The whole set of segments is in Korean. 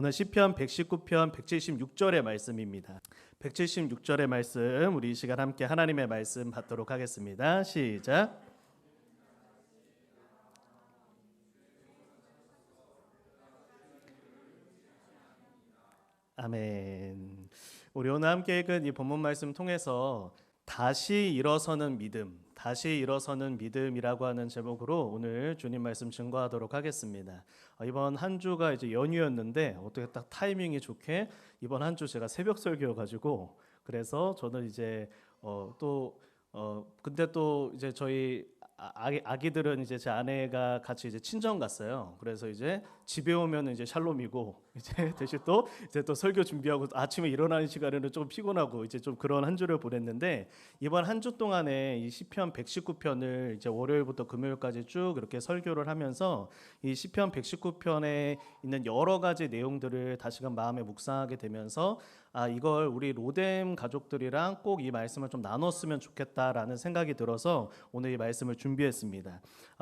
오늘 시편 119편 176절의 말씀입니다. 176절의 말씀, 우리 이 시간 함께 하나님의 말씀 받도록 하겠습니다. 시작. 아멘. 우리 오늘 함께 읽은 이 본문 말씀 통해서 다시 일어서는 믿음, 다시 일어서는 믿음이라고 하는 제목으로 오늘 주님 말씀 증거하도록 하겠습니다. 이번 한 주가 이제 연휴였는데 어떻게 딱 타이밍이 좋게 이번 한 주 제가 새벽 설교여가지고 그래서 저는 이제 근데 또 이제 저희 아기들은 이제 제 아내가 같이 이제 친정 갔어요. 그래서 이제 집에 오면 이제 샬롬이고 이제 대신 또 이제 또 설교 준비하고 아침에 일어나는 시간에는 좀 피곤하고 이제 좀 그런 한 주를 보냈는데 이번 한 주 동안에 이 시편 119편을 이제 월요일부터 금요일까지 쭉 이렇게 설교를 하면서 이 시편 119편에 있는 여러 가지 내용들을 다시금 마음에 묵상하게 되면서 이걸 우리 로뎀 가족들이랑 꼭 이 말씀을 좀 나눴으면 좋겠다라는 생각이 들어서 오늘 이 말씀을 준비했습니다.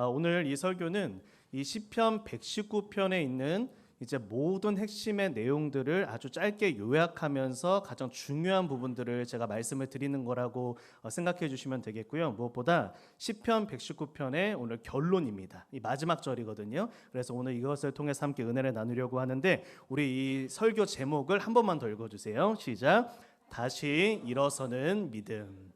오늘 이 설교는 이 시편 119편에 있는 이제 모든 핵심의 내용들을 아주 짧게 요약하면서 가장 중요한 부분들을 제가 말씀을 드리는 거라고 생각해 주시면 되겠고요. 무엇보다 시편 119편의 오늘 결론입니다. 이 마지막 절이거든요. 그래서 오늘 이것을 통해서 함께 은혜를 나누려고 하는데 우리 이 설교 제목을 한 번만 더 읽어주세요. 시작. 다시 일어서는 믿음.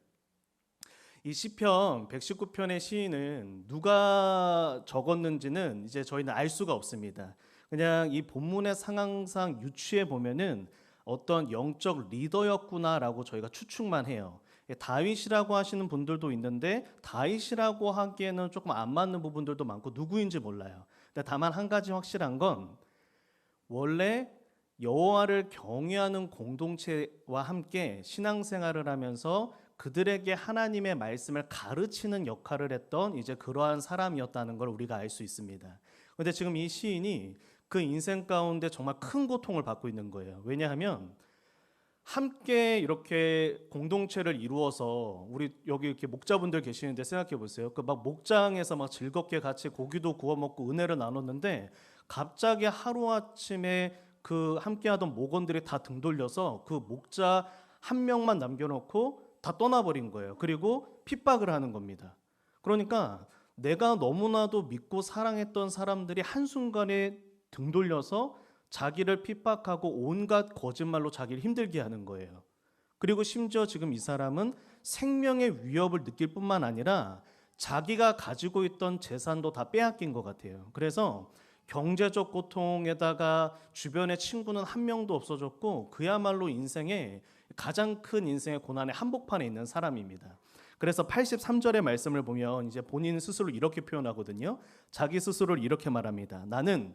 이 시편 119편의 시인은 누가 적었는지는 이제 저희는 알 수가 없습니다. 그냥 이 본문의 상황상 유추해 보면은 어떤 영적 리더였구나라고 저희가 추측만 해요. 다윗이라고 하시는 분들도 있는데 다윗이라고 하기에는 조금 안 맞는 부분들도 많고 누구인지 몰라요. 근데 다만 한 가지 확실한 건 원래 여호와를 경외하는 공동체와 함께 신앙생활을 하면서 그들에게 하나님의 말씀을 가르치는 역할을 했던 이제 그러한 사람이었다는 걸 우리가 알 수 있습니다. 그런데 지금 이 시인이 그 인생 가운데 정말 큰 고통을 받고 있는 거예요. 왜냐하면 함께 이렇게 공동체를 이루어서 우리 여기 이렇게 목자분들 계시는데 생각해 보세요. 그 막 목장에서 막 즐겁게 같이 고기도 구워 먹고 은혜를 나눴는데 갑자기 하루아침에 그 함께하던 목원들이 다 등 돌려서 그 목자 한 명만 남겨놓고 다 떠나버린 거예요. 그리고 핍박을 하는 겁니다. 그러니까 내가 너무나도 믿고 사랑했던 사람들이 한순간에 등 돌려서 자기를 핍박하고 온갖 거짓말로 자기를 힘들게 하는 거예요. 그리고 심지어 지금 이 사람은 생명의 위협을 느낄 뿐만 아니라 자기가 가지고 있던 재산도 다 빼앗긴 것 같아요. 그래서 경제적 고통에다가 주변에 친구는 한 명도 없어졌고 그야말로 인생의 가장 큰 인생의 고난의 한복판에 있는 사람입니다. 그래서 83절의 말씀을 보면 이제 본인 스스로 이렇게 표현하거든요. 자기 스스로를 이렇게 말합니다. 나는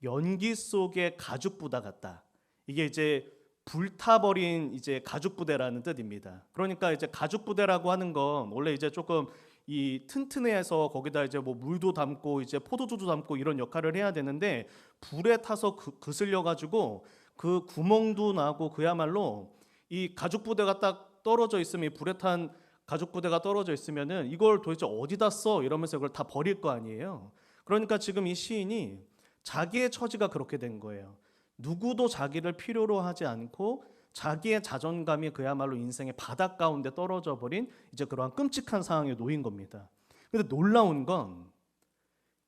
연기 속의 가죽 부대 같다. 이게 이제 불타버린 이제 가죽 부대라는 뜻입니다. 그러니까 이제 가죽 부대라고 하는 건 원래 이제 조금 이 튼튼해서 거기다 이제 뭐 물도 담고 이제 포도주도 담고 이런 역할을 해야 되는데 불에 타서 그슬려 가지고 그 구멍도 나고 그야말로 이 가죽 부대가 딱 떨어져 있으면 불에 탄 가죽 부대가 떨어져 있으면은 이걸 도대체 어디다 써 이러면서 이걸 다 버릴 거 아니에요. 그러니까 지금 이 시인이 자기의 처지가 그렇게 된 거예요. 누구도 자기를 필요로 하지 않고 자기의 자존감이 그야말로 인생의 바닥 가운데 떨어져 버린 이제 그러한 끔찍한 상황에 놓인 겁니다. 근데 놀라운 건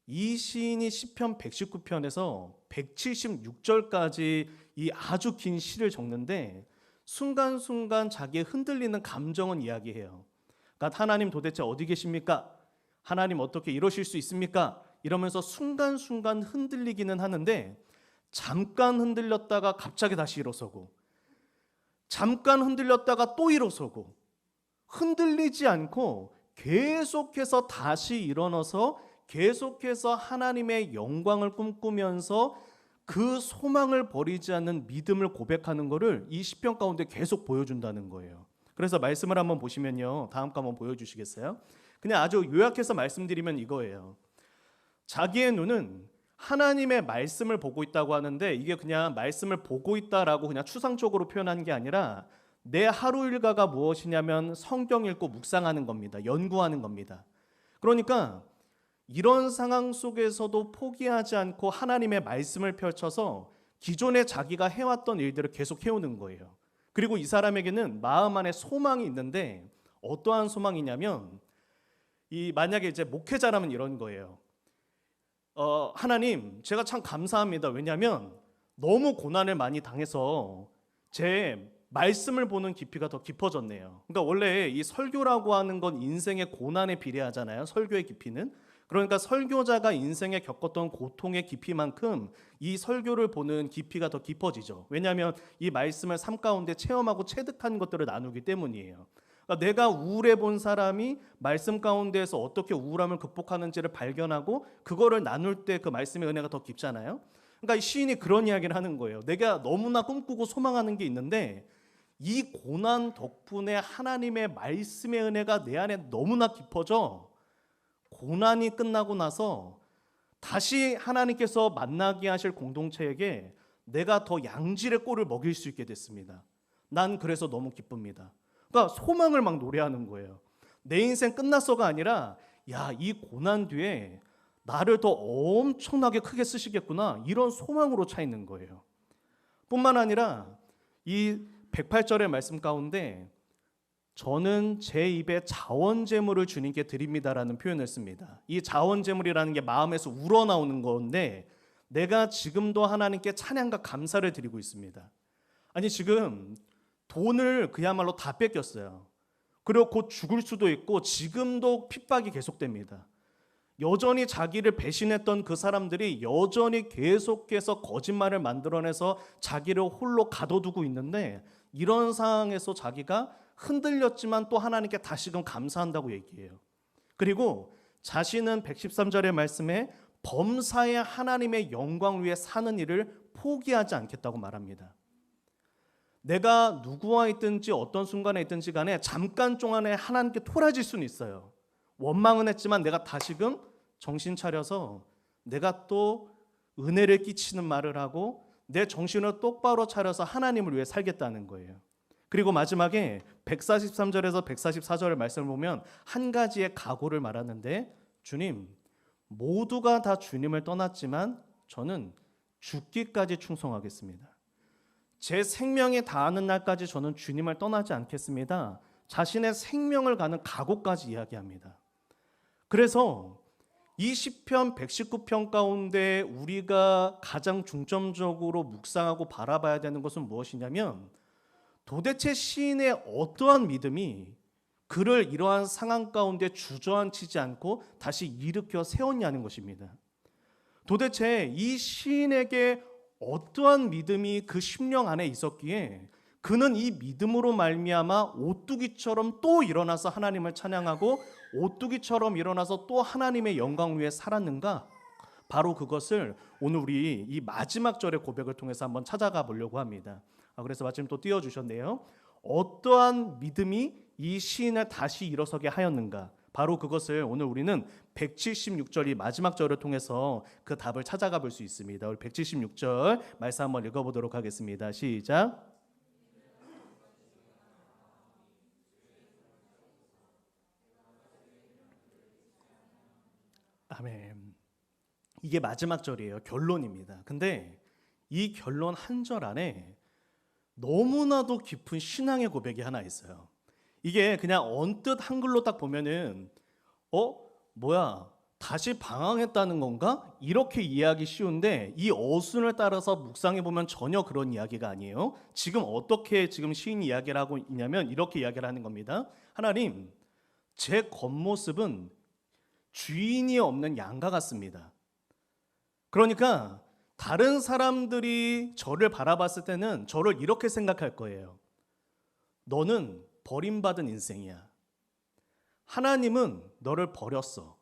이 시인이 시편 119편에서 176절까지 이 아주 긴 시를 적는데 순간순간 자기의 흔들리는 감정은 이야기해요. 그러니까 하나님 도대체 어디 계십니까? 하나님 어떻게 이러실 수 있습니까? 이러면서 순간순간 흔들리기는 하는데 잠깐 흔들렸다가 갑자기 다시 일어서고 잠깐 흔들렸다가 또 일어서고 흔들리지 않고 계속해서 다시 일어나서 계속해서 하나님의 영광을 꿈꾸면서 그 소망을 버리지 않는 믿음을 고백하는 것을 이 시편 가운데 계속 보여준다는 거예요. 그래서 말씀을 한번 보시면요. 다음 거 한번 보여주시겠어요? 그냥 아주 요약해서 말씀드리면 이거예요. 자기의 눈은 하나님의 말씀을 보고 있다고 하는데 이게 그냥 말씀을 보고 있다라고 그냥 추상적으로 표현한 게 아니라 내 하루 일과가 무엇이냐면 성경 읽고 묵상하는 겁니다. 연구하는 겁니다. 그러니까 이런 상황 속에서도 포기하지 않고 하나님의 말씀을 펼쳐서 기존에 자기가 해왔던 일들을 계속 해오는 거예요. 그리고 이 사람에게는 마음 안에 소망이 있는데 어떠한 소망이냐면 만약에 이제 목회자라면 이런 거예요. 하나님, 제가 참 감사합니다. 왜냐하면 너무 고난을 많이 당해서 제 말씀을 보는 깊이가 더 깊어졌네요. 그러니까 원래 이 설교라고 하는 건 인생의 고난에 비례하잖아요. 설교의 깊이는. 그러니까 설교자가 인생에 겪었던 고통의 깊이만큼 이 설교를 보는 깊이가 더 깊어지죠. 왜냐하면 이 말씀을 삶 가운데 체험하고 체득한 것들을 나누기 때문이에요. 그러니까 내가 우울해 본 사람이 말씀 가운데에서 어떻게 우울함을 극복하는지를 발견하고 그거를 나눌 때 그 말씀의 은혜가 더 깊잖아요. 그러니까 이 시인이 그런 이야기를 하는 거예요. 내가 너무나 꿈꾸고 소망하는 게 있는데 이 고난 덕분에 하나님의 말씀의 은혜가 내 안에 너무나 깊어져 고난이 끝나고 나서 다시 하나님께서 만나게 하실 공동체에게 내가 더 양질의 꼴을 먹일 수 있게 됐습니다. 난 그래서 너무 기쁩니다. 그러니까 소망을 막 노래하는 거예요. 내 인생 끝났어가 아니라 야, 이 고난 뒤에 나를 더 엄청나게 크게 쓰시겠구나, 이런 소망으로 차 있는 거예요. 뿐만 아니라 이 108절의 말씀 가운데 저는 제 입에 자원제물을 주님께 드립니다라는 표현을 씁니다. 이 자원제물이라는 게 마음에서 우러나오는 건데 내가 지금도 하나님께 찬양과 감사를 드리고 있습니다. 아니, 지금 돈을 그야말로 다 뺏겼어요. 그리고 곧 죽을 수도 있고 지금도 핍박이 계속됩니다. 여전히 자기를 배신했던 그 사람들이 여전히 계속해서 거짓말을 만들어내서 자기를 홀로 가둬두고 있는데 이런 상황에서 자기가 흔들렸지만 또 하나님께 다시금 감사한다고 얘기해요. 그리고 자신은 113절의 말씀에 범사에 하나님의 영광 위에 사는 일을 포기하지 않겠다고 말합니다. 내가 누구와 있든지 어떤 순간에 있든지 간에 잠깐 동안에 하나님께 토라질 수는 있어요. 원망은 했지만 내가 다시금 정신 차려서 내가 또 은혜를 끼치는 말을 하고 내 정신을 똑바로 차려서 하나님을 위해 살겠다는 거예요. 그리고 마지막에 143절에서 144절의 말씀을 보면 한 가지의 각오를 말하는데, 주님, 모두가 다 주님을 떠났지만 저는 죽기까지 충성하겠습니다. 제 생명이 다하는 날까지 저는 주님을 떠나지 않겠습니다. 자신의 생명을 가는 각오까지 이야기합니다. 그래서 이 시편 119편 가운데 우리가 가장 중점적으로 묵상하고 바라봐야 되는 것은 무엇이냐면, 도대체 시인의 어떠한 믿음이 그를 이러한 상황 가운데 주저앉히지 않고 다시 일으켜 세웠냐는 것입니다. 도대체 이 시인에게 어떠한 믿음이 그 심령 안에 있었기에 그는 이 믿음으로 말미암아 오뚜기처럼 또 일어나서 하나님을 찬양하고 오뚜기처럼 일어나서 또 하나님의 영광 위에 살았는가? 바로 그것을 오늘 우리 이 마지막 절의 고백을 통해서 한번 찾아가 보려고 합니다. 그래서 마침 또 띄워주셨네요. 어떠한 믿음이 이 시인을 다시 일어서게 하였는가? 바로 그것을 오늘 우리는 176절 이 마지막 절을 통해서 그 답을 찾아가 볼 수 있습니다. 우리 176절 말씀 한번 읽어보도록 하겠습니다. 시작. 아멘. 이게 마지막 절이에요. 결론입니다. 근데 이 결론 한 절 안에 너무나도 깊은 신앙의 고백이 하나 있어요. 이게 그냥 언뜻 한글로 딱 보면은 뭐야, 다시 방황했다는 건가? 이렇게 이해하기 쉬운데 이 어순을 따라서 묵상해 보면 전혀 그런 이야기가 아니에요. 지금 어떻게 지금 시인이 이야기를 하고 있냐면 이렇게 이야기를 하는 겁니다. 하나님, 제 겉모습은 주인이 없는 양과 같습니다. 그러니까 다른 사람들이 저를 바라봤을 때는 저를 이렇게 생각할 거예요. 너는 버림받은 인생이야. 하나님은 너를 버렸어.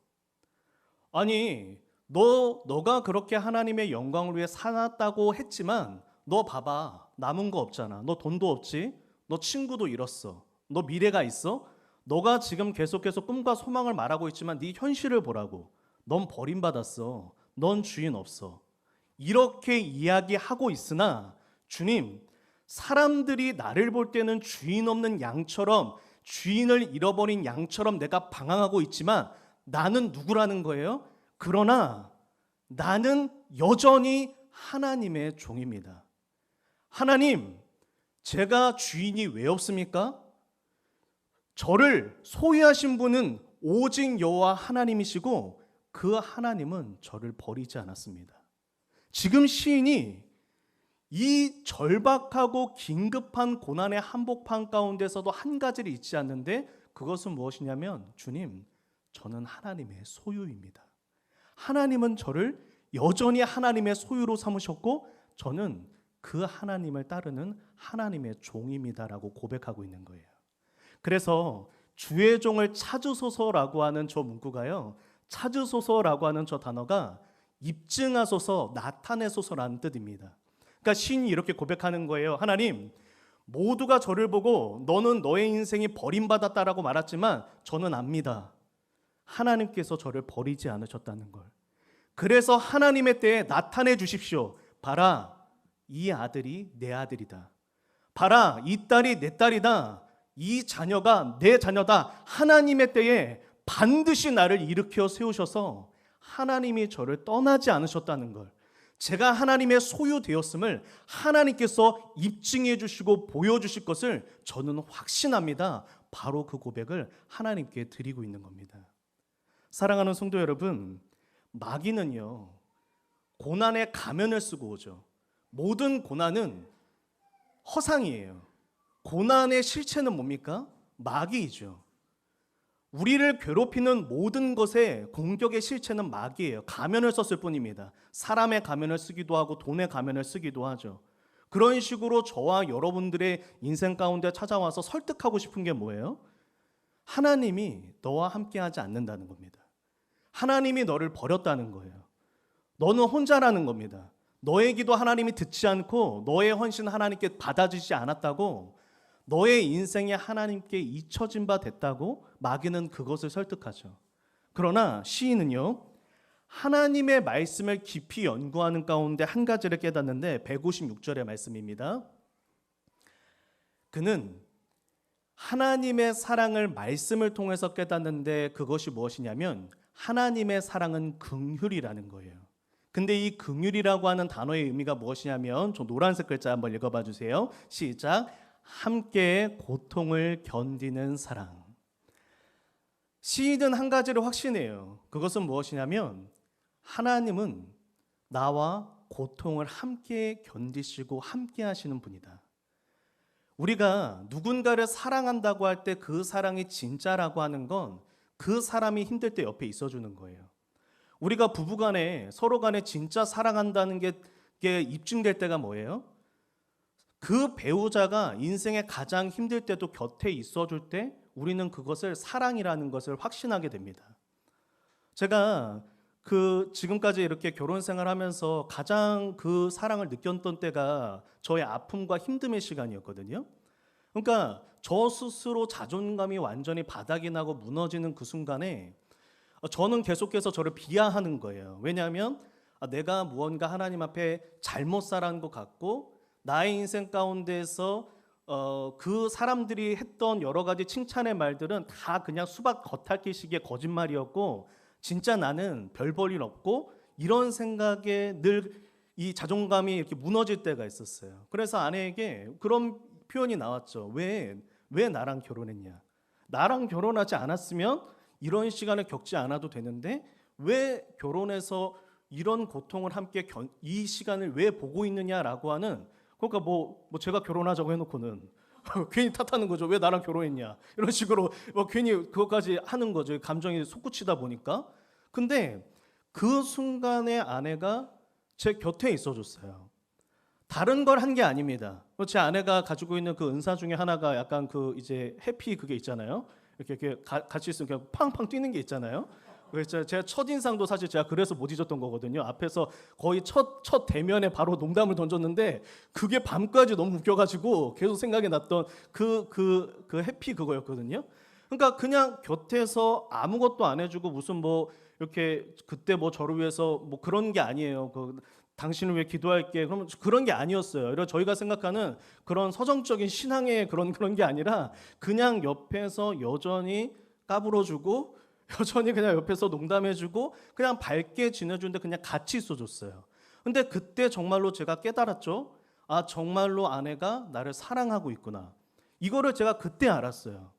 아니, 너가 그렇게 하나님의 영광을 위해 살았다고 했지만 너 봐봐, 남은 거 없잖아. 너 돈도 없지? 너 친구도 잃었어. 너 미래가 있어? 너가 지금 계속해서 꿈과 소망을 말하고 있지만 네 현실을 보라고. 넌 버림받았어. 넌 주인 없어. 이렇게 이야기하고 있으나 주님, 사람들이 나를 볼 때는 주인 없는 양처럼, 주인을 잃어버린 양처럼 내가 방황하고 있지만 나는 누구라는 거예요? 그러나 나는 여전히 하나님의 종입니다. 하나님, 제가 주인이 왜 없습니까? 저를 소유하신 분은 오직 여호와 하나님이시고 그 하나님은 저를 버리지 않았습니다. 지금 시인이 이 절박하고 긴급한 고난의 한복판 가운데서도 한 가지를 잊지 않는데 그것은 무엇이냐면 주님, 저는 하나님의 소유입니다. 하나님은 저를 여전히 하나님의 소유로 삼으셨고 저는 그 하나님을 따르는 하나님의 종입니다라고 고백하고 있는 거예요. 그래서 주의 종을 찾으소서라고 하는 저 문구가요, 찾으소서라고 하는 저 단어가 입증하소서, 나타내소서라는 뜻입니다. 그러니까 시인이 이렇게 고백하는 거예요. 하나님, 모두가 저를 보고 너는 너의 인생이 버림받았다라고 말했지만 저는 압니다. 하나님께서 저를 버리지 않으셨다는 걸. 그래서 하나님의 때에 나타내 주십시오. 봐라, 이 아들이 내 아들이다. 봐라, 이 딸이 내 딸이다. 이 자녀가 내 자녀다. 하나님의 때에 반드시 나를 일으켜 세우셔서 하나님이 저를 떠나지 않으셨다는 걸, 제가 하나님의 소유되었음을 하나님께서 입증해 주시고 보여주실 것을 저는 확신합니다. 바로 그 고백을 하나님께 드리고 있는 겁니다. 사랑하는 성도 여러분, 마귀는요, 고난의 가면을 쓰고 오죠. 모든 고난은 허상이에요. 고난의 실체는 뭡니까? 마귀이죠. 우리를 괴롭히는 모든 것의 공격의 실체는 마귀예요. 가면을 썼을 뿐입니다. 사람의 가면을 쓰기도 하고 돈의 가면을 쓰기도 하죠. 그런 식으로 저와 여러분들의 인생 가운데 찾아와서 설득하고 싶은 게 뭐예요? 하나님이 너와 함께하지 않는다는 겁니다. 하나님이 너를 버렸다는 거예요. 너는 혼자라는 겁니다. 너의 기도 하나님이 듣지 않고 너의 헌신 하나님께 받아주지 않았다고, 너의 인생이 하나님께 잊혀진 바 됐다고 마귀는 그것을 설득하죠. 그러나 시인은요, 하나님의 말씀을 깊이 연구하는 가운데 한 가지를 깨닫는데 156절의 말씀입니다. 그는 하나님의 사랑을 말씀을 통해서 깨닫는데 그것이 무엇이냐면 하나님의 사랑은 긍휼이라는 거예요. 근데 이 긍휼이라고 하는 단어의 의미가 무엇이냐면, 저 노란색 글자 한번 읽어봐 주세요. 시작. 함께 고통을 견디는 사랑. 시인은 한 가지를 확신해요. 그것은 무엇이냐면 하나님은 나와 고통을 함께 견디시고 함께 하시는 분이다. 우리가 누군가를 사랑한다고 할 때 그 사랑이 진짜라고 하는 건 그 사람이 힘들 때 옆에 있어주는 거예요. 우리가 부부간에 서로 간에 진짜 사랑한다는 게 입증될 때가 뭐예요? 그 배우자가 인생에 가장 힘들 때도 곁에 있어줄 때 우리는 그것을 사랑이라는 것을 확신하게 됩니다. 제가 지금까지 이렇게 결혼 생활하면서 가장 그 사랑을 느꼈던 때가 저의 아픔과 힘듦의 시간이었거든요. 그러니까 저 스스로 자존감이 완전히 바닥이 나고 무너지는 그 순간에 저는 계속해서 저를 비하하는 거예요. 왜냐하면 내가 무언가 하나님 앞에 잘못 살아온 것 같고, 나의 인생 가운데서 그 사람들이 했던 여러 가지 칭찬의 말들은 다 그냥 수박 겉핥기식의 거짓말이었고, 진짜 나는 별 볼 일 없고, 이런 생각에 늘 이 자존감이 이렇게 무너질 때가 있었어요. 그래서 아내에게 그런 표현이 나왔죠. 왜 나랑 결혼했냐? 나랑 결혼하지 않았으면 이런 시간을 겪지 않아도 되는데 왜 결혼해서 이런 고통을 함께 이 시간을 왜 보고 있느냐라고 하는, 그러니까 뭐 제가 결혼하자고 해놓고는 괜히 탓하는 거죠. 왜 나랑 결혼했냐? 이런 식으로 괜히 그것까지 하는 거죠. 감정이 솟구치다 보니까. 근데 그 순간에 아내가 제 곁에 있어줬어요. 다른 걸 한 게 아닙니다. 제 아내가 가지고 있는 그 은사 중에 하나가 약간 이제 해피 그게 있잖아요. 이렇게 같이 있으면 그냥 팡팡 뛰는 게 있잖아요. 그래서 제가 첫인상도 사실 제가 그래서 못 잊었던 거거든요. 앞에서 거의 첫 대면에 바로 농담을 던졌는데 그게 밤까지 너무 웃겨가지고 계속 생각이 났던 그 해피 그거였거든요. 그러니까 그냥 곁에서 아무것도 안 해주고 무슨 이렇게 그때 저를 위해서 그런 게 아니에요. 당신을 위해 기도할게. 그러면 그런 게 아니었어요. 이런 저희가 생각하는 그런 서정적인 신앙의 그런 게 아니라 그냥 옆에서 여전히 까불어주고 여전히 그냥 옆에서 농담해주고 그냥 밝게 지내주는데 그냥 같이 있어줬어요. 근데 그때 정말로 제가 깨달았죠. 아, 정말로 아내가 나를 사랑하고 있구나. 이거를 제가 그때 알았어요.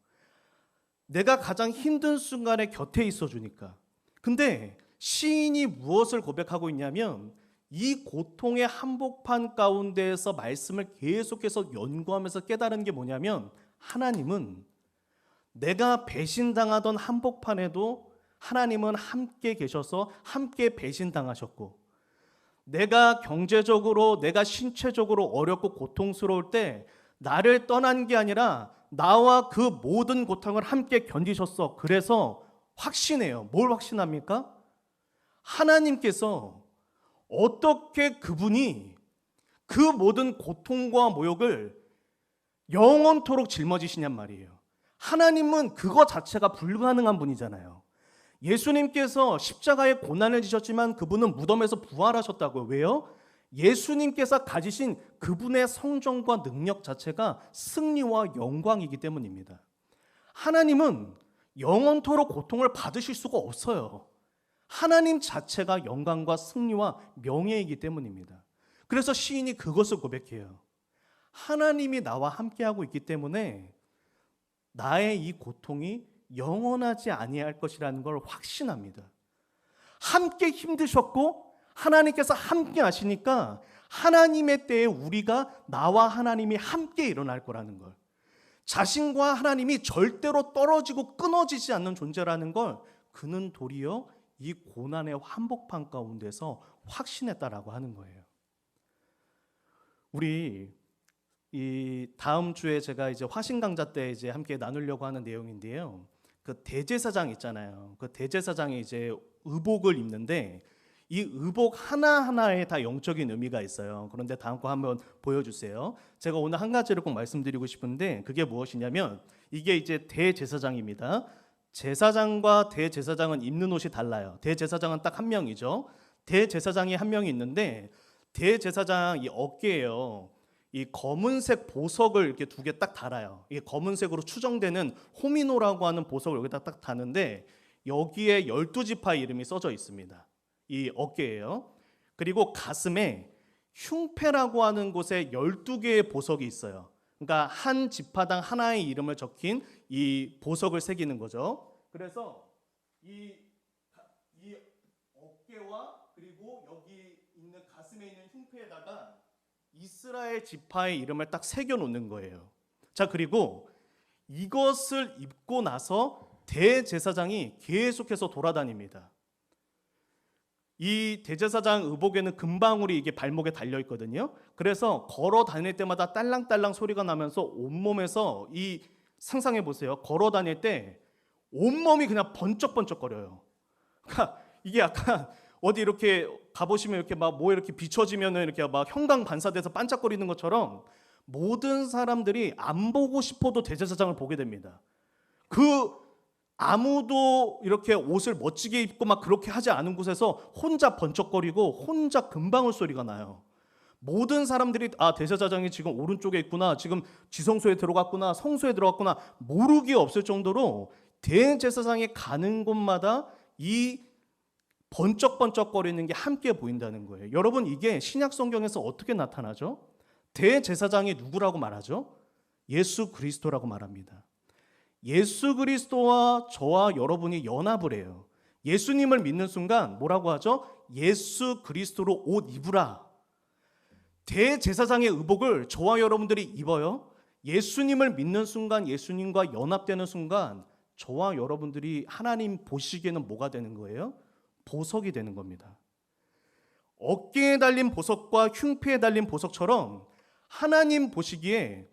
내가 가장 힘든 순간에 곁에 있어 주니까. 근데 시인이 무엇을 고백하고 있냐면 이 고통의 한복판 가운데에서 말씀을 계속해서 연구하면서 깨달은 게 뭐냐면 하나님은 내가 배신당하던 한복판에도 하나님은 함께 계셔서 함께 배신당하셨고, 내가 경제적으로, 내가 신체적으로 어렵고 고통스러울 때 나를 떠난 게 아니라 나와 그 모든 고통을 함께 견디셨어. 그래서 확신해요. 뭘 확신합니까? 하나님께서 어떻게 그분이 그 모든 고통과 모욕을 영원토록 짊어지시냔 말이에요. 하나님은 그거 자체가 불가능한 분이잖아요. 예수님께서 십자가의 고난을 지셨지만 그분은 무덤에서 부활하셨다고요. 왜요? 예수님께서 가지신 그분의 성정과 능력 자체가 승리와 영광이기 때문입니다. 하나님은 영원토록 고통을 받으실 수가 없어요. 하나님 자체가 영광과 승리와 명예이기 때문입니다. 그래서 시인이 그것을 고백해요. 하나님이 나와 함께하고 있기 때문에 나의 이 고통이 영원하지 아니할 것이라는 걸 확신합니다. 함께 힘드셨고 하나님께서 함께 하시니까 하나님의 때에 우리가 나와 하나님이 함께 일어날 거라는 걸, 자신과 하나님이 절대로 떨어지고 끊어지지 않는 존재라는 걸 그는 도리어 이 고난의 한복판 가운데서 확신했다라고 하는 거예요. 우리 이 다음 주에 제가 이제 화신 강좌 때 이제 함께 나누려고 하는 내용인데요. 그 대제사장 있잖아요. 그 대제사장이 이제 의복을 입는데 이 의복 하나하나에 다 영적인 의미가 있어요. 그런데 다음 거 한번 보여주세요. 제가 오늘 한 가지를 꼭 말씀드리고 싶은데 그게 무엇이냐면 이게 이제 대제사장입니다. 제사장과 대제사장은 입는 옷이 달라요. 대제사장은 딱 한 명이죠. 대제사장이 한 명이 있는데 대제사장 이 어깨에요. 이 검은색 보석을 이렇게 두 개 딱 달아요. 이게 검은색으로 추정되는 호미노라고 하는 보석을 여기다 딱 다는데 여기에 12지파 이름이 써져 있습니다. 이 어깨에요. 그리고 가슴에 흉패라고 하는 곳에 12개의 보석이 있어요. 그러니까 한 지파당 하나의 이름을 적힌 이 보석을 새기는 거죠. 그래서 이 어깨와 그리고 여기 있는 가슴에 있는 흉패에다가 이스라엘 지파의 이름을 딱 새겨 놓는 거예요. 자, 그리고 이것을 입고 나서 대제사장이 계속해서 돌아다닙니다. 이 대제사장 의복에는 금방울이 이게 발목에 달려 있거든요. 그래서 걸어 다닐 때마다 딸랑딸랑 소리가 나면서 온몸에서 이 상상해 보세요. 걸어 다닐 때 온몸이 그냥 번쩍번쩍거려요. 그러니까 이게 약간 어디 이렇게 가보시면 이렇게 막 뭐 이렇게 비춰지면은 이렇게 막 형광 반사돼서 반짝거리는 것처럼 모든 사람들이 안 보고 싶어도 대제사장을 보게 됩니다. 그 아무도 이렇게 옷을 멋지게 입고 막 그렇게 하지 않은 곳에서 혼자 번쩍거리고 혼자 금방울 소리가 나요. 모든 사람들이 아, 대제사장이 지금 오른쪽에 있구나, 지금 지성소에 들어갔구나, 성소에 들어갔구나 모르기 없을 정도로 대제사장이 가는 곳마다 이 번쩍번쩍거리는 게 함께 보인다는 거예요. 여러분, 이게 신약 성경에서 어떻게 나타나죠? 대제사장이 누구라고 말하죠? 예수 그리스도라고 말합니다. 예수 그리스도와 저와 여러분이 연합을 해요. 예수님을 믿는 순간 뭐라고 하죠? 예수 그리스도로 옷 입으라. 대제사장의 의복을 저와 여러분들이 입어요. 예수님을 믿는 순간, 예수님과 연합되는 순간 저와 여러분들이 하나님 보시기에는 뭐가 되는 거예요? 보석이 되는 겁니다. 어깨에 달린 보석과 흉패에 달린 보석처럼 하나님 보시기에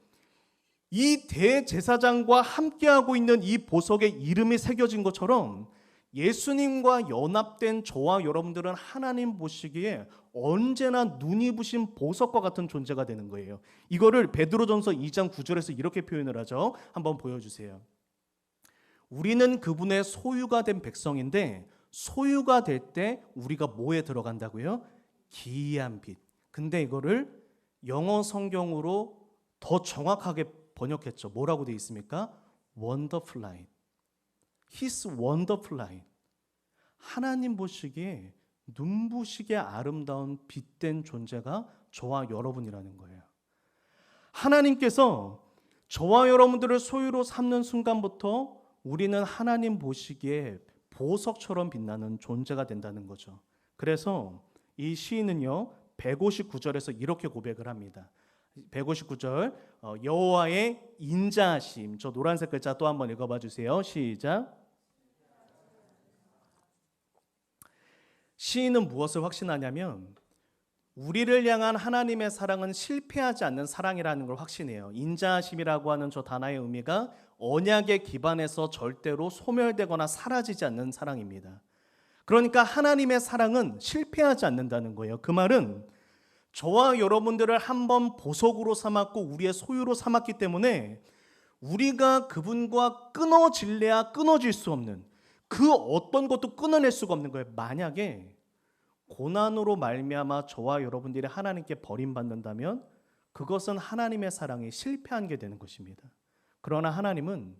이 대제사장과 함께하고 있는 이 보석에 이름이 새겨진 것처럼 예수님과 연합된 저와 여러분들은 하나님 보시기에 언제나 눈이 부신 보석과 같은 존재가 되는 거예요. 이거를 베드로전서 2장 9절에서 이렇게 표현을 하죠. 한번 보여주세요. 우리는 그분의 소유가 된 백성인데 소유가 될 때 우리가 뭐에 들어간다고요? 기이한 빛. 근데 이거를 영어 성경으로 더 정확하게 번역했죠. 뭐라고 되어 있습니까? Wonderful light. His wonderful light. 하나님 보시기에 눈부시게 아름다운 빛된 존재가 저와 여러분이라는 거예요. 하나님께서 저와 여러분들을 소유로 삼는 순간부터 우리는 하나님 보시기에 보석처럼 빛나는 존재가 된다는 거죠. 그래서 이 시인은요 159절에서 이렇게 고백을 합니다. 159절 여호와의 인자하심. 저 노란색 글자 또 한번 읽어봐 주세요. 시작. 시인은 무엇을 확신하냐면 우리를 향한 하나님의 사랑은 실패하지 않는 사랑이라는 걸 확신해요. 인자하심이라고 하는 저 단어의 의미가 언약에 기반해서 절대로 소멸되거나 사라지지 않는 사랑입니다. 그러니까 하나님의 사랑은 실패하지 않는다는 거예요. 그 말은 저와 여러분들을 한번 보석으로 삼았고 우리의 소유로 삼았기 때문에 우리가 그분과 끊어질래야 끊어질 수 없는 그 어떤 것도 끊어낼 수가 없는 거예요. 만약에 고난으로 말미암아 저와 여러분들이 하나님께 버림받는다면 그것은 하나님의 사랑이 실패한 게 되는 것입니다. 그러나 하나님은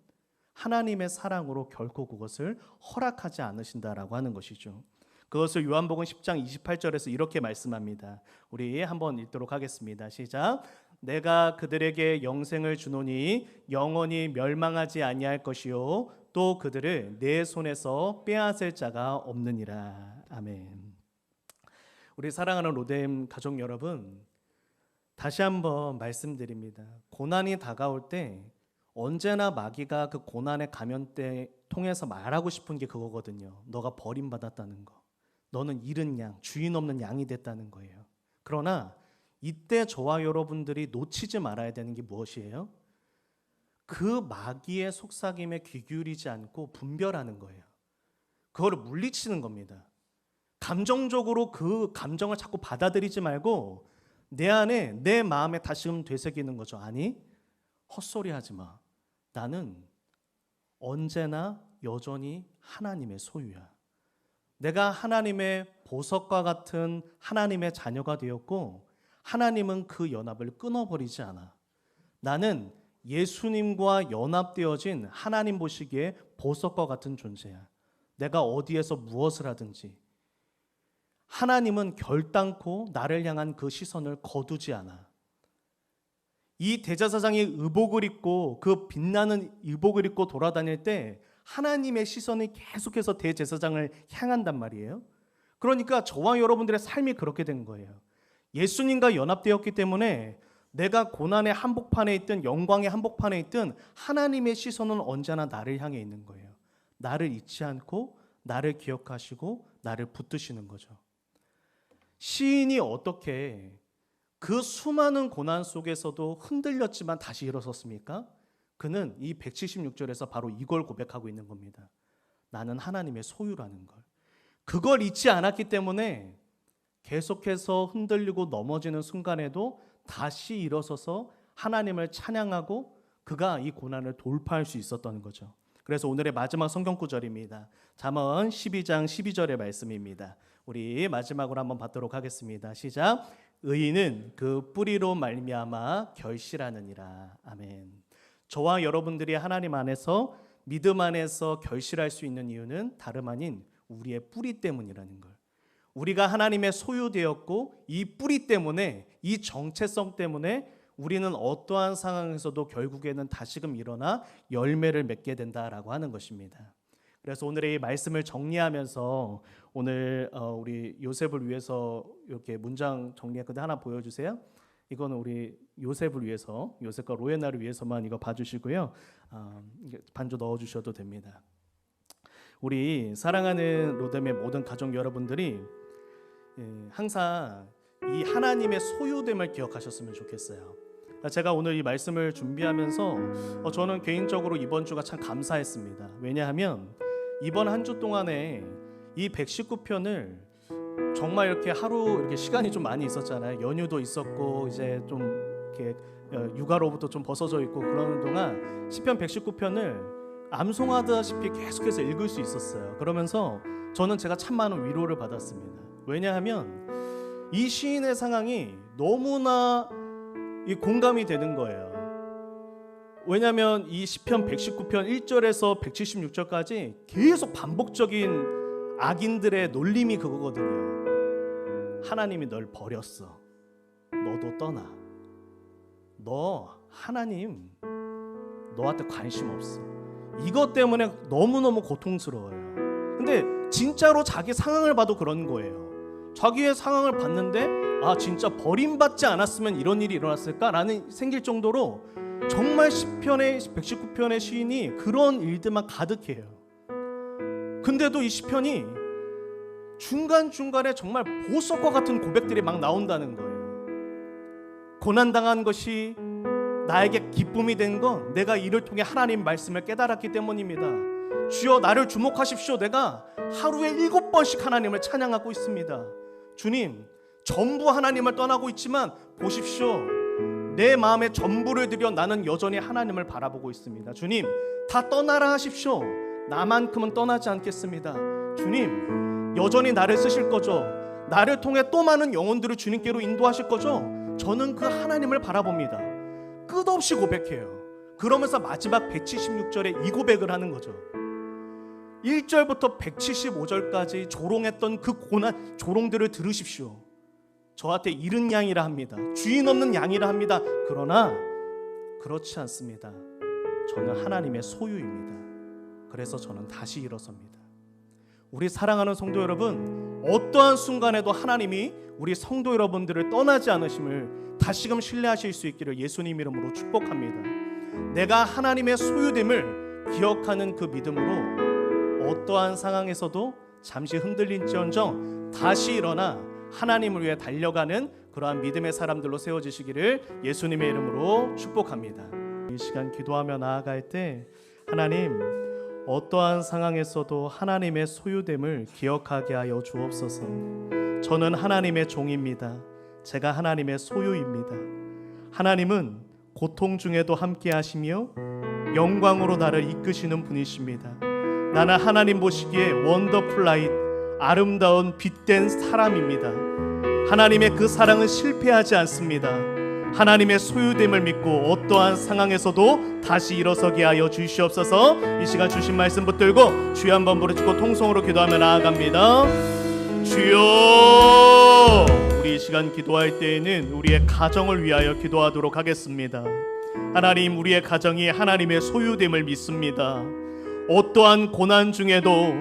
하나님의 사랑으로 결코 그것을 허락하지 않으신다라고 하는 것이죠. 그것을 요한복음 10장 28절에서 이렇게 말씀합니다. 우리 한번 읽도록 하겠습니다. 시작. 내가 그들에게 영생을 주노니 영원히 멸망하지 아니할 것이요 또 그들을 내 손에서 빼앗을 자가 없느니라. 아멘. 우리 사랑하는 로뎀 가족 여러분, 다시 한번 말씀드립니다. 고난이 다가올 때 언제나 마귀가 그 고난의 감염대 통해서 말하고 싶은 게 그거거든요. 너가 버림받았다는 거. 너는 잃은 양, 주인 없는 양이 됐다는 거예요. 그러나 이때 저와 여러분들이 놓치지 말아야 되는 게 무엇이에요? 그 마귀의 속삭임에 귀 기울이지 않고 분별하는 거예요. 그거를 물리치는 겁니다. 감정적으로 그 감정을 자꾸 받아들이지 말고 내 안에 내 마음에 다시금 되새기는 거죠. 아니, 헛소리 하지 마. 나는 언제나 여전히 하나님의 소유야. 내가 하나님의 보석과 같은 하나님의 자녀가 되었고 하나님은 그 연합을 끊어버리지 않아. 나는 예수님과 연합되어진 하나님 보시기에 보석과 같은 존재야. 내가 어디에서 무엇을 하든지 하나님은 결단코 나를 향한 그 시선을 거두지 않아. 이 대제사장이 의복을 입고 그 빛나는 의복을 입고 돌아다닐 때 하나님의 시선이 계속해서 대제사장을 향한단 말이에요. 그러니까 저와 여러분들의 삶이 그렇게 된 거예요. 예수님과 연합되었기 때문에 내가 고난의 한복판에 있든 영광의 한복판에 있든 하나님의 시선은 언제나 나를 향해 있는 거예요. 나를 잊지 않고 나를 기억하시고 나를 붙드시는 거죠. 시인이 어떻게 그 수많은 고난 속에서도 흔들렸지만 다시 일어섰습니까? 그는 이 176절에서 바로 이걸 고백하고 있는 겁니다. 나는 하나님의 소유라는 걸. 그걸 잊지 않았기 때문에 계속해서 흔들리고 넘어지는 순간에도 다시 일어서서 하나님을 찬양하고 그가 이 고난을 돌파할 수 있었던 거죠. 그래서 오늘의 마지막 성경 구절입니다. 잠언 12장 12절의 말씀입니다. 우리 마지막으로 한번 받도록 하겠습니다. 시작. 의인은 그 뿌리로 말미암아 결실하느니라. 아멘. 저와 여러분들이 하나님 안에서 믿음 안에서 결실할 수 있는 이유는 다름 아닌 우리의 뿌리 때문이라는 걸. 우리가 하나님의 소유되었고 이 뿌리 때문에 이 정체성 때문에 우리는 어떠한 상황에서도 결국에는 다시금 일어나 열매를 맺게 된다라고 하는 것입니다. 그래서 오늘의 이 말씀을 정리하면서 오늘 우리 요셉을 위해서 이렇게 문장 정리했거든요. 하나 보여주세요. 이거는 우리 요셉을 위해서, 요셉과 로에나를 위해서만 이거 봐주시고요. 반주 넣어주셔도 됩니다. 우리 사랑하는 로뎀의 모든 가족 여러분들이 항상 이 하나님의 소유됨을 기억하셨으면 좋겠어요. 제가 오늘 이 말씀을 준비하면서 저는 개인적으로 이번 주가 참 감사했습니다. 왜냐하면 이번 한 주 동안에 이 119편을 정말 이렇게 하루 이렇게 시간이 좀 많이 있었잖아요. 연휴도 있었고 이제 좀 이렇게 육아로부터 좀 벗어져 있고 그러는 동안 시편 119편을 암송하다시피 계속해서 읽을 수 있었어요. 그러면서 저는 제가 참 많은 위로를 받았습니다. 왜냐하면 이 시인의 상황이 너무나 공감이 되는 거예요. 왜냐하면 이 시편 119편 1절에서 176절까지 계속 반복적인 악인들의 놀림이 그거거든요. 하나님이 널 버렸어. 너도 떠나. 하나님 너한테 관심 없어. 이것 때문에 너무너무 고통스러워요. 근데 진짜로 자기 상황을 봐도 그런 거예요. 자기의 상황을 봤는데 진짜 버림받지 않았으면 이런 일이 일어났을까라는 생길 정도로 정말 시편의 119편의 시인이 그런 일들만 가득해요. 근데도 이 시편이 중간중간에 정말 보석과 같은 고백들이 막 나온다는 거예요. 고난당한 것이 나에게 기쁨이 된 건 내가 이를 통해 하나님 말씀을 깨달았기 때문입니다. 주여 나를 주목하십시오. 내가 하루에 7번씩 하나님을 찬양하고 있습니다. 주님, 전부 하나님을 떠나고 있지만 보십시오. 내 마음에 전부를 들여 나는 여전히 하나님을 바라보고 있습니다. 주님, 다 떠나라 하십시오. 나만큼은 떠나지 않겠습니다. 주님, 여전히 나를 쓰실 거죠. 나를 통해 또 많은 영혼들을 주님께로 인도하실 거죠. 저는 그 하나님을 바라봅니다. 끝없이 고백해요. 그러면서 마지막 176절에 이 고백을 하는 거죠. 1절부터 175절까지 조롱했던 그 고난 조롱들을 들으십시오. 저한테 잃은 양이라 합니다. 주인 없는 양이라 합니다. 그러나 그렇지 않습니다. 저는 하나님의 소유입니다. 그래서 저는 다시 일어섭니다. 우리 사랑하는 성도 여러분, 어떠한 순간에도 하나님이 우리 성도 여러분들을 떠나지 않으심을 다시금 신뢰하실 수 있기를 예수님 이름으로 축복합니다. 내가 하나님의 소유됨을 기억하는 그 믿음으로 어떠한 상황에서도 잠시 흔들린지언정 다시 일어나 하나님을 위해 달려가는 그러한 믿음의 사람들로 세워지시기를 예수님의 이름으로 축복합니다. 이 시간 기도하며 나아갈 때 하나님, 어떠한 상황에서도 하나님의 소유됨을 기억하게 하여 주옵소서. 저는 하나님의 종입니다. 제가 하나님의 소유입니다. 하나님은 고통 중에도 함께 하시며 영광으로 나를 이끄시는 분이십니다. 나는 하나님 보시기에 원더풀 라이트, 아름다운 빛된 사람입니다. 하나님의 그 사랑은 실패하지 않습니다. 하나님의 소유됨을 믿고 어떠한 상황에서도 다시 일어서게 하여 주시옵소서. 이 시간 주신 말씀 붙들고 주여 한번 부르짖고 통성으로 기도하며 나아갑니다. 주여, 우리 이 시간 기도할 때에는 우리의 가정을 위하여 기도하도록 하겠습니다. 하나님, 우리의 가정이 하나님의 소유됨을 믿습니다. 어떠한 고난 중에도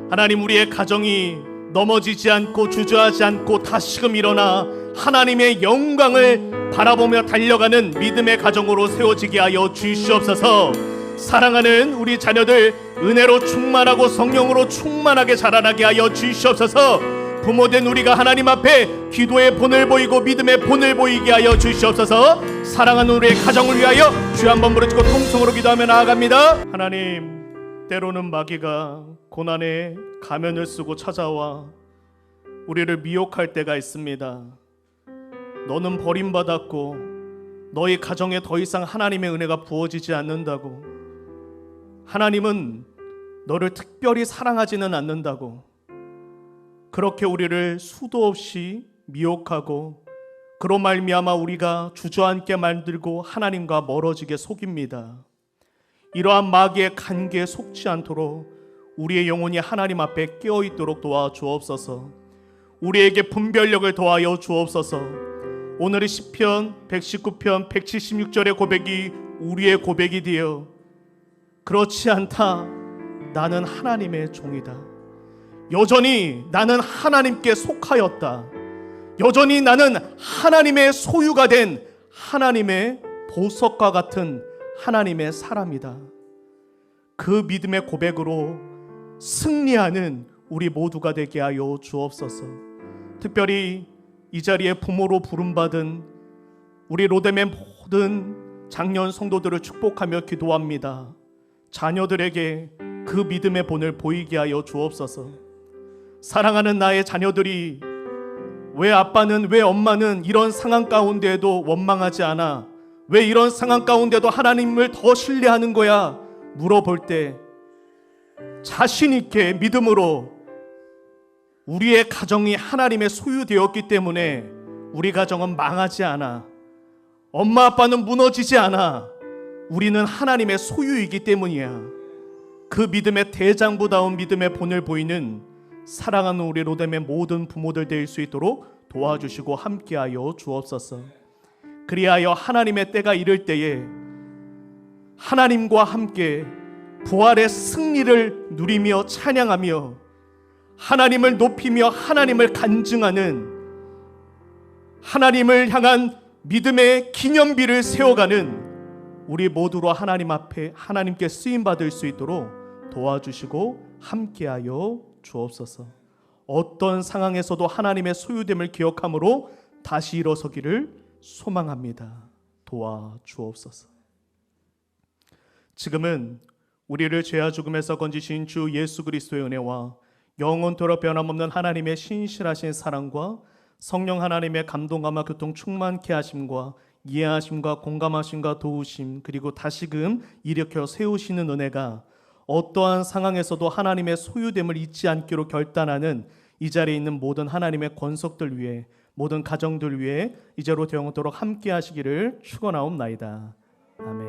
하나님, 우리의 가정이 넘어지지 않고 주저하지 않고 다시금 일어나 하나님의 영광을 바라보며 달려가는 믿음의 가정으로 세워지게 하여 주시옵소서. 사랑하는 우리 자녀들 은혜로 충만하고 성령으로 충만하게 자라나게 하여 주시옵소서. 부모된 우리가 하나님 앞에 기도의 본을 보이고 믿음의 본을 보이게 하여 주시옵소서. 사랑하는 우리의 가정을 위하여 주여 한번 부르짖고 통성으로 기도하며 나아갑니다. 하나님, 때로는 마귀가 고난의 가면을 쓰고 찾아와 우리를 미혹할 때가 있습니다. 너는 버림받았고 너희 가정에 더 이상 하나님의 은혜가 부어지지 않는다고, 하나님은 너를 특별히 사랑하지는 않는다고, 그렇게 우리를 수도 없이 미혹하고 그로 말미암아 우리가 주저앉게 만들고 하나님과 멀어지게 속입니다. 이러한 마귀의 간계에 속지 않도록 우리의 영혼이 하나님 앞에 깨어있도록 도와주옵소서. 우리에게 분별력을 더하여 주옵소서. 오늘의 시편 119편 176절의 고백이 우리의 고백이 되어 그렇지 않다, 나는 하나님의 종이다, 여전히 나는 하나님께 속하였다, 여전히 나는 하나님의 소유가 된 하나님의 보석과 같은 하나님의 사람이다. 그 믿음의 고백으로 승리하는 우리 모두가 되게 하여 주옵소서. 특별히 이 자리에 부모로 부름받은 우리 로뎀의 모든 장년 성도들을 축복하며 기도합니다. 자녀들에게 그 믿음의 본을 보이게 하여 주옵소서. 사랑하는 나의 자녀들이 왜 아빠는, 왜 엄마는 이런 상황 가운데에도 원망하지 않아, 왜 이런 상황 가운데도 하나님을 더 신뢰하는 거야 물어볼 때 자신 있게 믿음으로 우리의 가정이 하나님의 소유되었기 때문에 우리 가정은 망하지 않아, 엄마 아빠는 무너지지 않아, 우리는 하나님의 소유이기 때문이야. 그 믿음의 대장부다운 믿음의 본을 보이는 사랑하는 우리 로뎀의 모든 부모들 될 수 있도록 도와주시고 함께하여 주옵소서. 그리하여 하나님의 때가 이를 때에 하나님과 함께 부활의 승리를 누리며 찬양하며 하나님을 높이며 하나님을 간증하는, 하나님을 향한 믿음의 기념비를 세워가는 우리 모두로 하나님 앞에 하나님께 쓰임받을 수 있도록 도와주시고 함께하여 주옵소서. 어떤 상황에서도 하나님의 소유됨을 기억함으로 다시 일어서기를 소망합니다. 도와주옵소서. 지금은 우리를 죄와 죽음에서 건지신 주 예수 그리스도의 은혜와 영원토록 변함없는 하나님의 신실하신 사랑과 성령 하나님의 감동감화 교통 충만케 하심과 이해하심과 공감하심과 도우심, 그리고 다시금 일으켜 세우시는 은혜가 어떠한 상황에서도 하나님의 소유됨을 잊지 않기로 결단하는 이 자리에 있는 모든 하나님의 권속들 위해, 모든 가정들 위해 이제로 영원토록 함께 하시기를 축원하옵나이다. 아멘.